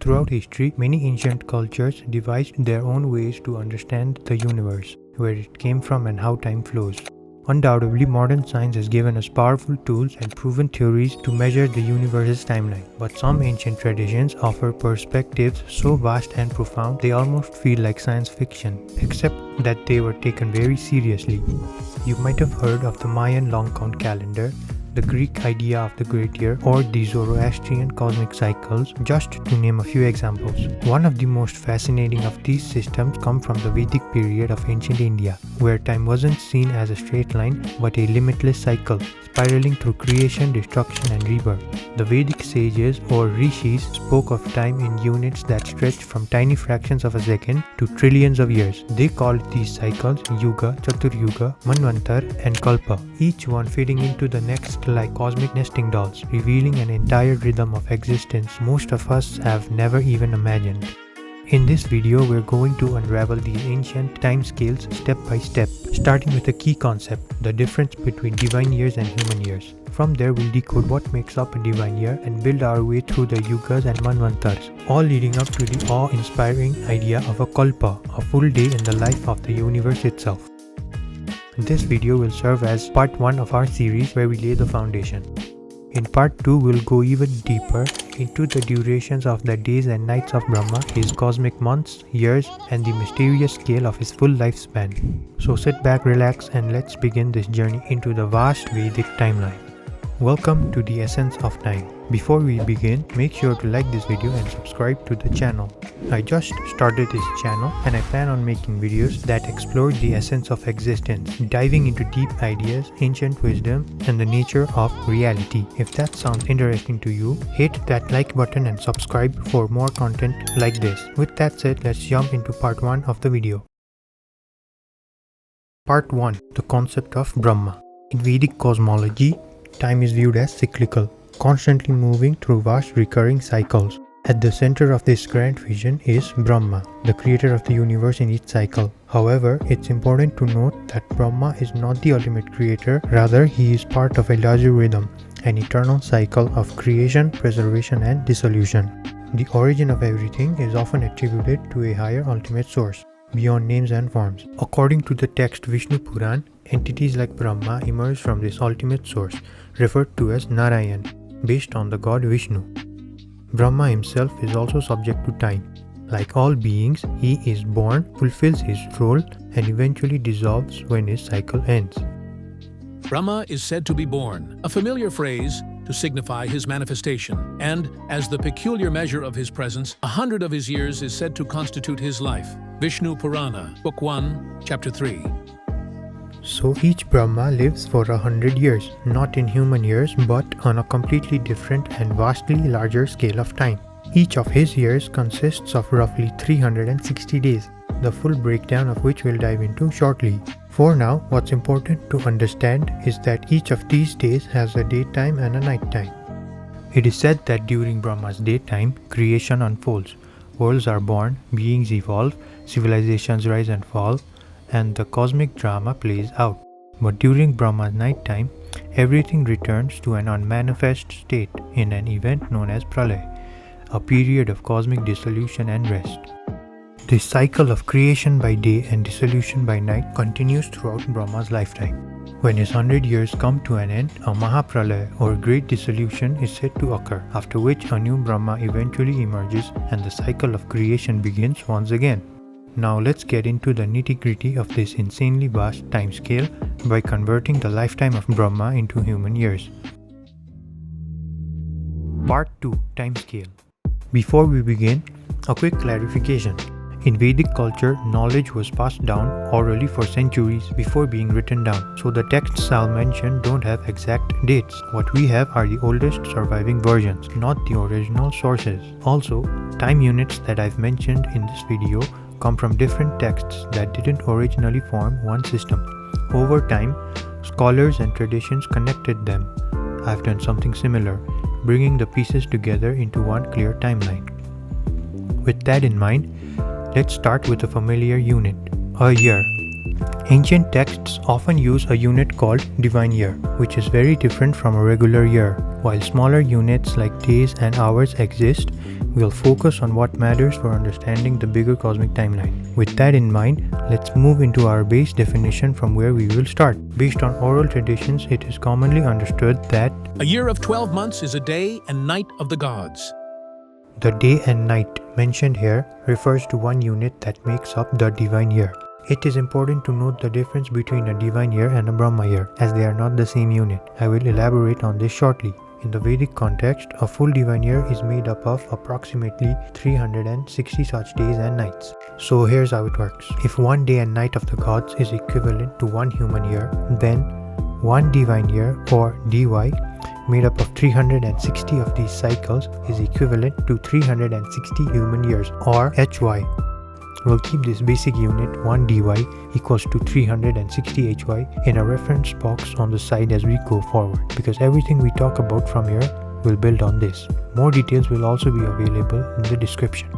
Throughout history, many ancient cultures devised their own ways to understand the universe, where it came from and how time flows. Undoubtedly, modern science has given us powerful tools and proven theories to measure the universe's timeline. But some ancient traditions offer perspectives so vast and profound they almost feel like science fiction, except that they were taken very seriously. You might have heard of the Mayan long count calendar, the Greek idea of the great year, or the Zoroastrian cosmic cycles, just to name a few examples. One of the most fascinating of these systems come from the Vedic period of ancient India, where time wasn't seen as a straight line but a limitless cycle, spiraling through creation, destruction, and rebirth. The Vedic sages or rishis spoke of time in units that stretched from tiny fractions of a second to trillions of years. They called these cycles Yuga, Chaturyuga, Manvantara, and Kalpa, each one fitting into the next like cosmic nesting dolls, revealing an entire rhythm of existence most of us have never even imagined. In this video, we're going to unravel these ancient time scales step by step, starting with a key concept, the difference between divine years and human years. From there, we'll decode what makes up a divine year and build our way through the Yugas and Manvantaras, all leading up to the awe-inspiring idea of a Kalpa, a full day in the life of the universe itself. This video will serve as part 1 of our series where we lay the foundation. In part 2, we'll go even deeper into the durations of the days and nights of Brahma, his cosmic months, years, and the mysterious scale of his full lifespan. So sit back, relax, and let's begin this journey into the vast Vedic timeline. Welcome to the Essence of Time. Before we begin, make sure to like this video and subscribe to the channel. I just started this channel and I plan on making videos that explore the essence of existence, diving into deep ideas, ancient wisdom, and the nature of reality. If that sounds interesting to you, hit that like button and subscribe for more content like this. With that said, let's jump into part 1 of the video. Part 1. The concept of Brahma. In Vedic cosmology, time is viewed as cyclical, constantly moving through vast recurring cycles. At the center of this grand vision is Brahma, the creator of the universe in each cycle. However, it's important to note that Brahma is not the ultimate creator, rather he is part of a larger rhythm, an eternal cycle of creation, preservation, and dissolution. The origin of everything is often attributed to a higher ultimate source, beyond names and forms. According to the text Vishnu Puran, entities like Brahma emerge from this ultimate source, referred to as Narayan, based on the god Vishnu. Brahma himself is also subject to time. Like all beings, he is born, fulfills his role, and eventually dissolves when his cycle ends. Brahma is said to be born, a familiar phrase to signify his manifestation, and as the peculiar measure of his presence, 100 of his years is said to constitute his life. Vishnu Purana, Book 1, Chapter 3. So each Brahma lives for 100 years, not in human years but on a completely different and vastly larger scale of time. Each of his years consists of roughly 360 days, the full breakdown of which we'll dive into shortly. For now, what's important to understand is that each of these days has a daytime and a nighttime. It is said that during Brahma's daytime, creation unfolds, worlds are born, beings evolve, civilizations rise and fall, and the cosmic drama plays out. But during Brahma's nighttime, everything returns to an unmanifest state in an event known as Pralaya, a period of cosmic dissolution and rest. This cycle of creation by day and dissolution by night continues throughout Brahma's lifetime. When his 100 years come to an end, a Mahapralaya or great dissolution is said to occur, after which a new Brahma eventually emerges and the cycle of creation begins once again. Now let's get into the nitty-gritty of this insanely vast time scale by converting the lifetime of Brahma into human years. Part 2. Time scale. Before we begin, a quick clarification. In Vedic culture, knowledge was passed down orally for centuries before being written down, so the texts I'll mention don't have exact dates. What we have are the oldest surviving versions, not the original sources. Also, time units that I've mentioned in this video come from different texts that didn't originally form one system. Over time, scholars and traditions connected them. I've done something similar, bringing the pieces together into one clear timeline. With that in mind, let's start with a familiar unit, a year. Ancient texts often use a unit called divine year, which is very different from a regular year. While smaller units like days and hours exist, we'll focus on what matters for understanding the bigger cosmic timeline. With that in mind, let's move into our base definition from where we will start. Based on oral traditions, it is commonly understood that a year of 12 months is a day and night of the gods. The day and night mentioned here refers to one unit that makes up the divine year. It is important to note the difference between a divine year and a Brahma year, as they are not the same unit. I will elaborate on this shortly. In the Vedic context, a full divine year is made up of approximately 360 such days and nights. So here's how it works. If one day and night of the gods is equivalent to one human year, then one divine year, or dy, made up of 360 of these cycles is equivalent to 360 human years, or hy. We'll keep this basic unit 1 dy equals to 360 hy in a reference box on the side as we go forward, because everything we talk about from here will build on this. More details will also be available in the description.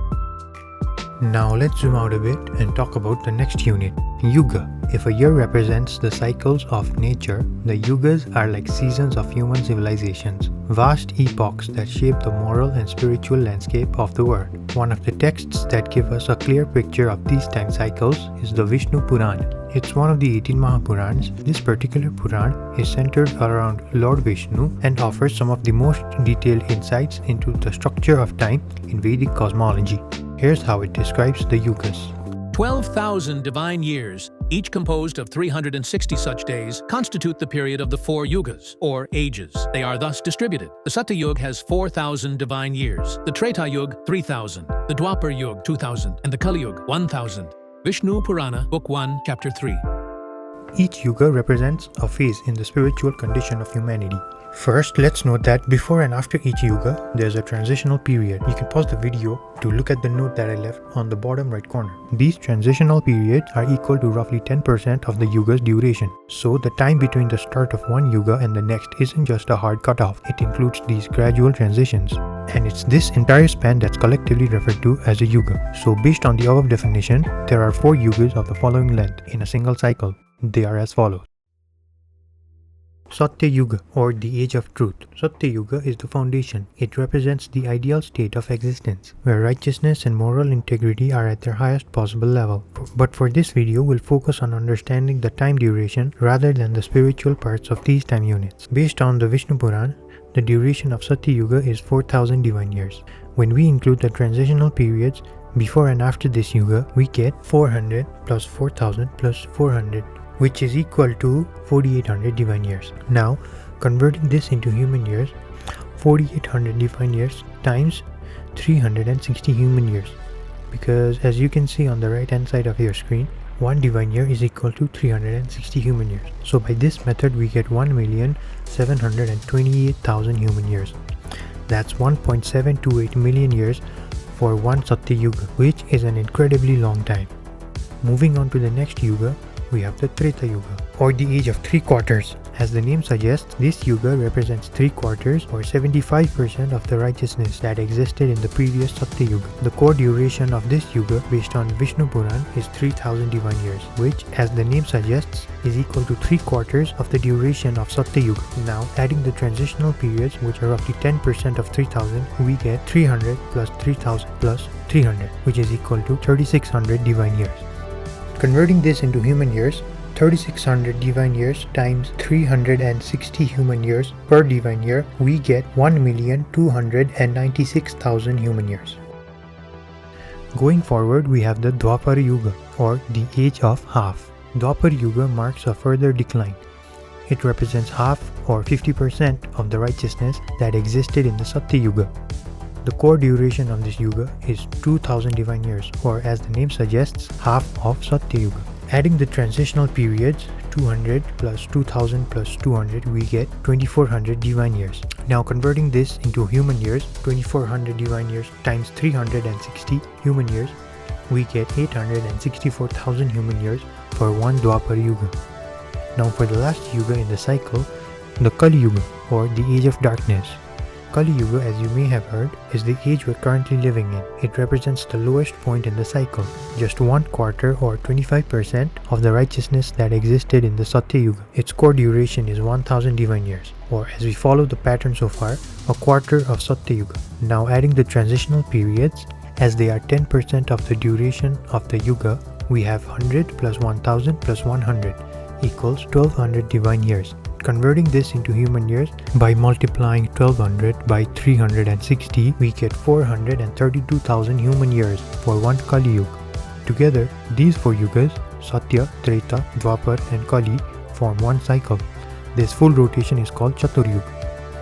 Now let's zoom out a bit and talk about the next unit, Yuga. If a year represents the cycles of nature, the Yugas are like seasons of human civilizations, vast epochs that shape the moral and spiritual landscape of the world. One of the texts that give us a clear picture of these time cycles is the Vishnu Purana. It's one of the 18 Mahapurans. This particular Puran is centered around Lord Vishnu and offers some of the most detailed insights into the structure of time in Vedic cosmology. Here's how it describes the Yugas. 12,000 divine years, each composed of 360 such days, constitute the period of the 4 Yugas, or ages. They are thus distributed. The Satyuga has 4,000 divine years, the Treta Yuga 3,000, the Dwapara Yuga 2,000, and the Kaliyuga 1,000. Vishnu Purana, Book 1, Chapter 3. Each Yuga represents a phase in the spiritual condition of humanity. First, let's note that before and after each Yuga, there's a transitional period. You can pause the video to look at the note that I left on the bottom right corner. These transitional periods are equal to roughly 10% of the Yuga's duration. So the time between the start of one Yuga and the next isn't just a hard cutoff. It includes these gradual transitions. And it's this entire span that's collectively referred to as a Yuga. So based on the above definition, there are 4 Yugas of the following length in a single cycle. They are as follows. Satyuga, or the Age of Truth. Satyuga is the foundation. It represents the ideal state of existence, where righteousness and moral integrity are at their highest possible level. But for this video, we'll focus on understanding the time duration rather than the spiritual parts of these time units. Based on the Vishnu Puran, the duration of Satyuga is 4,000 divine years. When we include the transitional periods before and after this Yuga, we get 400 plus 4,000 plus 400. Which is equal to 4,800 divine years. Now, converting this into human years, 4,800 divine years times 360 human years. Because as you can see on the right hand side of your screen, one divine year is equal to 360 human years. So by this method, we get 1,728,000 human years. That's 1.728 million years for one Satyuga, which is an incredibly long time. Moving on to the next Yuga, we have the Treta Yuga, or the age of 3 quarters. As the name suggests, this Yuga represents 3 quarters, or 75% of the righteousness that existed in the previous Satyuga. The core duration of this Yuga, based on Vishnu Puran, is 3,000 divine years, which, as the name suggests, is equal to 3 quarters of the duration of Satyuga. Now, adding the transitional periods, which are roughly 10% of 3,000, we get 300 plus 3,000 plus 300, which is equal to 3,600 divine years. Converting this into human years, 3,600 divine years times 360 human years per divine year, we get 1,296,000 human years. Going forward, we have the Dwapara Yuga, or the age of half. Dwapara Yuga marks a further decline. It represents half, or 50% of the righteousness that existed in the Satyuga. The core duration of this Yuga is 2,000 divine years, or as the name suggests, half of Satyuga. Adding the transitional periods, 200 plus 2,000 plus 200, we get 2,400 divine years. Now converting this into human years, 2,400 divine years times 360 human years, we get 864,000 human years for one Dwapara Yuga. Now for the last Yuga in the cycle, the Kaliyuga, or the Age of Darkness. Kaliyuga, as you may have heard, is the age we're currently living in. It represents the lowest point in the cycle, just 1/4 or 25% of the righteousness that existed in the Satyuga. Its core duration is 1000 divine years, or as we follow the pattern so far, a quarter of Satyuga. Now adding the transitional periods, as they are 10% of the duration of the Yuga, we have 100 plus 1000 plus 100 equals 1200 divine years. Converting this into human years by multiplying 1200 by 360, we get 432,000 human years for one Kali Yuga. Together, these 4 Yugas, Satya, Treta, Dwapara and Kali, form one cycle. This full rotation is called Chaturyuga,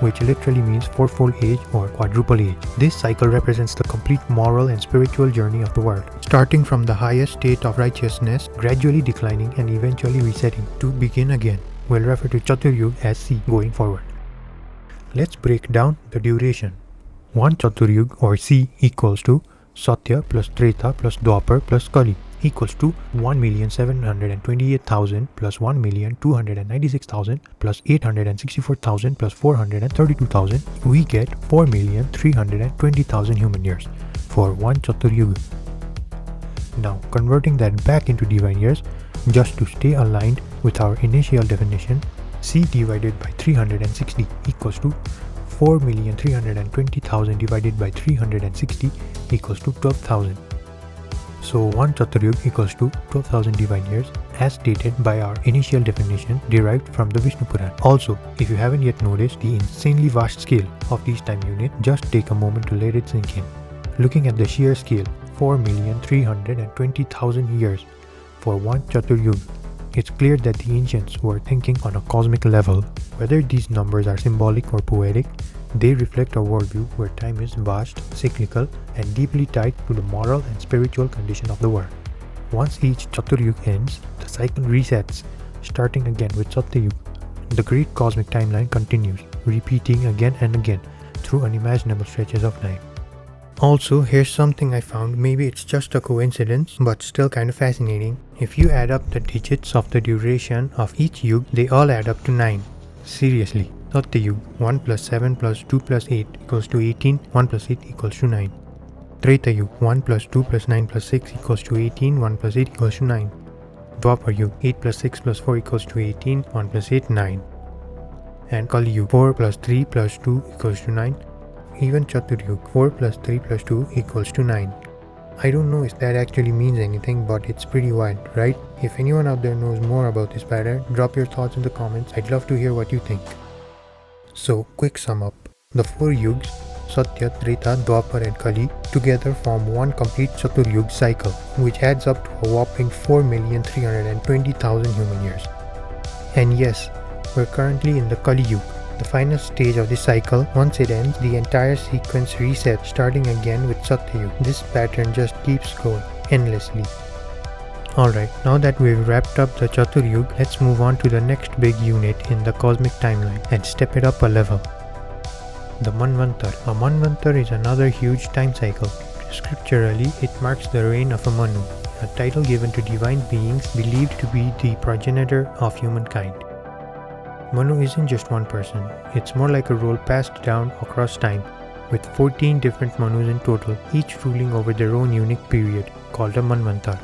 which literally means fourfold age or quadruple age. This cycle represents the complete moral and spiritual journey of the world, starting from the highest state of righteousness, gradually declining and eventually resetting to begin again. We'll refer to Chaturyuga as C going forward. Let's break down the duration. One Chaturyuga or C equals to Satya plus Treta plus Dwapara plus Kali equals to 1,728,000 plus 1,296,000 plus 864,000 plus 432,000. We get 4,320,000 human years for one Chaturyuga. Now converting that back into divine years, just to stay aligned with our initial definition, C divided by 360 equals to 4,320,000 divided by 360 equals to 12,000. So one Chaturyuga equals to 12,000 divine years as stated by our initial definition derived from the Vishnu Puran. Also, if you haven't yet noticed the insanely vast scale of these time units, just take a moment to let it sink in. Looking at the sheer scale, 4,320,000 years for one Chaturyuga, it's clear that the ancients were thinking on a cosmic level. Whether these numbers are symbolic or poetic, they reflect a worldview where time is vast, cyclical, and deeply tied to the moral and spiritual condition of the world. Once each Chaturyuga ends, the cycle resets, starting again with Satyuga. The great cosmic timeline continues, repeating again and again through unimaginable stretches of time. Also, here's something I found. Maybe it's just a coincidence, but still kind of fascinating. If you add up the digits of the duration of each yuga, they all add up to 9. Seriously. Satyuga, 1 plus 7 plus 2 plus 8 equals to 18, 1 plus 8 equals to 9. Treta Yuga, 1 plus 2 plus 9 plus 6 equals to 18, 1 plus 8 equals to 9. Dwapara Yuga, 8 plus 6 plus 4 equals to 18, 1 plus 8, 9. And Kaliyuga, 4 plus 3 plus 2 equals to 9. Even Chaturyuga, 4 plus 3 plus 2 equals to 9. I don't know if that actually means anything, but it's pretty wild, right? If anyone out there knows more about this pattern, drop your thoughts in the comments. I'd love to hear what you think. So, quick sum up. The 4 yugas, Satya, Treta, Dwapara and Kali, together form one complete Chaturyuga cycle, which adds up to a whopping 4,320,000 human years. And yes, we're currently in the Kali Yuga, the final stage of the cycle. Once it ends, the entire sequence resets, starting again with Satyuga. This pattern just keeps going endlessly. Alright, now that we've wrapped up the Chaturyuga, let's move on to the next big unit in the cosmic timeline and step it up a level. The Manvantara. A Manvantara is another huge time cycle. Scripturally, it marks the reign of a Manu, a title given to divine beings believed to be the progenitor of humankind. Manu isn't just one person, it's more like a role passed down across time, with 14 different Manus in total, each ruling over their own unique period, called a Manvantara.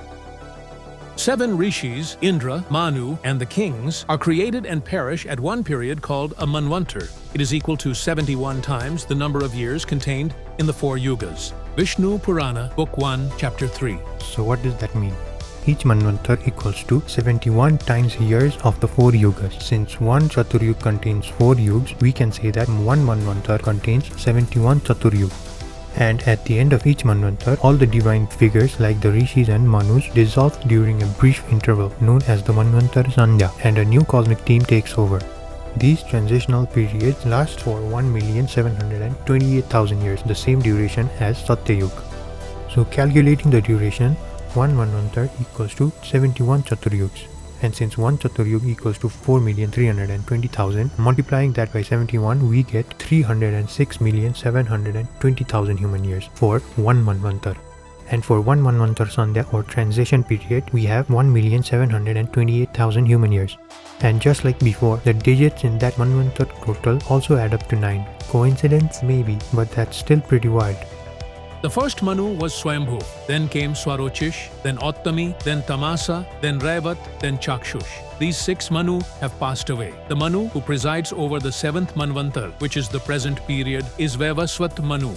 7 rishis, Indra, Manu, and the kings, are created and perish at one period called a Manvantar. It is equal to 71 times the number of years contained in the 4 yugas. Vishnu Purana, Book 1, Chapter 3. So what does that mean? Each Manvantar equals to 71 times years of the 4 yugas. Since one Chaturyuga contains 4 yugas, we can say that one Manvantar contains 71 Chaturyuga. And at the end of each Manvantar, all the divine figures like the Rishis and Manus dissolve during a brief interval known as the Manvantara Sandhya, and a new cosmic team takes over. These transitional periods last for 1,728,000 years, the same duration as Satyuga. So calculating the duration, one Manvantar equals to 71 Chaturyugas. And since one Chaturyuga equals to 4,320,000, multiplying that by 71, we get 306,720,000 human years for one Manvantar. and for one Manvantar Sandhya or transition period, we have 1,728,000 human years. And just like before, the digits in that Manvantar total also add up to 9. Coincidence? Maybe, but that's still pretty wild. The first Manu was Swayambhu, then came Swarochish, then Ottami, then Tamasa, then Revat, then Chakshush. These 6 Manu have passed away. The Manu who presides over the 7th Manvantar, which is the present period, is Vaivasvat Manu.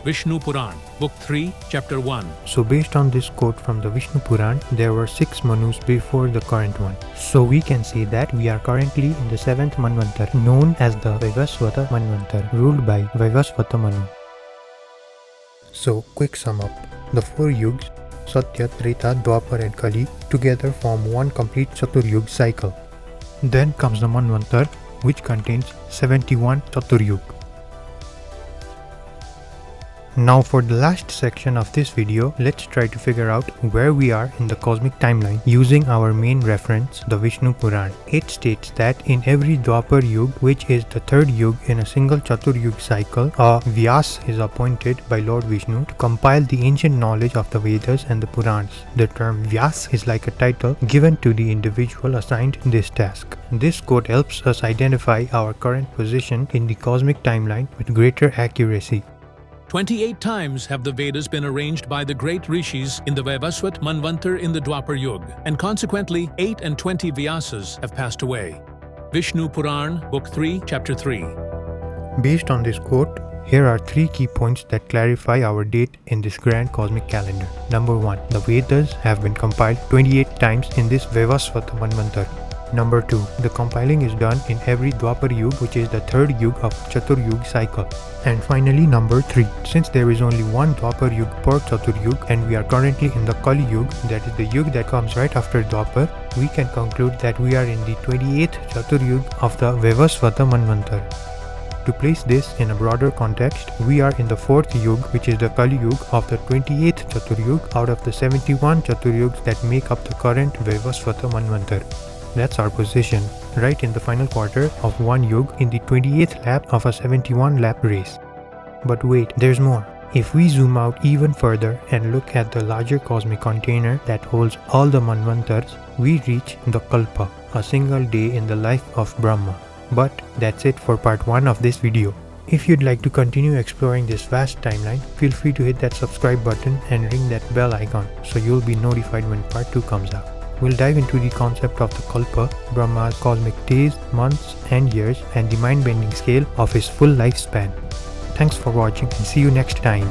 Vishnu Puran, Book 3, Chapter 1. So based on this quote from the Vishnu Puran, there were 6 Manus before the current one. So we can say that we are currently in the 7th Manvantar, known as the Vaivasvata Manvantar, ruled by Vaivasvata Manu. So quick sum up. The 4 Yugas, Satya, Treta, Dwapara and Kali, together form one complete Chaturyuga cycle. Then comes the Manvantar, which contains 71 Chaturyuga. Now for the last section of this video, let's try to figure out where we are in the cosmic timeline using our main reference, the Vishnu Puran. It states that in every Dwapar Yuga, which is the 3rd Yuga in a single Chaturyuga cycle, a Vyas is appointed by Lord Vishnu to compile the ancient knowledge of the Vedas and the Purans. The term Vyas is like a title given to the individual assigned this task. This quote helps us identify our current position in the cosmic timeline with greater accuracy. 28 times have the Vedas been arranged by the great rishis in the Vaivasvat Manvantar in the Dwapar Yuga, and consequently 8 and 20 Vyasas have passed away. Vishnu Puran, Book 3, Chapter 3. Based on this quote, here are 3 key points that clarify our date in this grand cosmic calendar. Number 1. The Vedas have been compiled 28 times in this Vaivasvata Manvantar. Number 2. The compiling is done in every Dwapar Yuga, which is the 3rd Yuga of Chaturyuga cycle. And finally, number 3. Since there is only one Dwapar Yuga per Chaturyuga and we are currently in the Kaliyuga, that is the Yuga that comes right after Dwapar, we can conclude that we are in the 28th Chaturyuga of the Vaivasvata Manvantar. To place this in a broader context, we are in the 4th Yuga, which is the Kaliyuga of the 28th Chaturyuga out of the 71 Chaturyugas that make up the current Vaivasvata Manvantar. That's our position, right in the final quarter of one Yuga in the 28th lap of a 71 lap race. But wait, there's more. If we zoom out even further and look at the larger cosmic container that holds all the Manvantars, we reach the Kalpa, a single day in the life of Brahma. But that's it for part 1 of this video. If you'd like to continue exploring this vast timeline, feel free to hit that subscribe button and ring that bell icon so you'll be notified when part 2 comes out. We'll dive into the concept of the Kalpa, Brahma's cosmic days, months and years, and the mind-bending scale of his full lifespan. Thanks for watching and see you next time.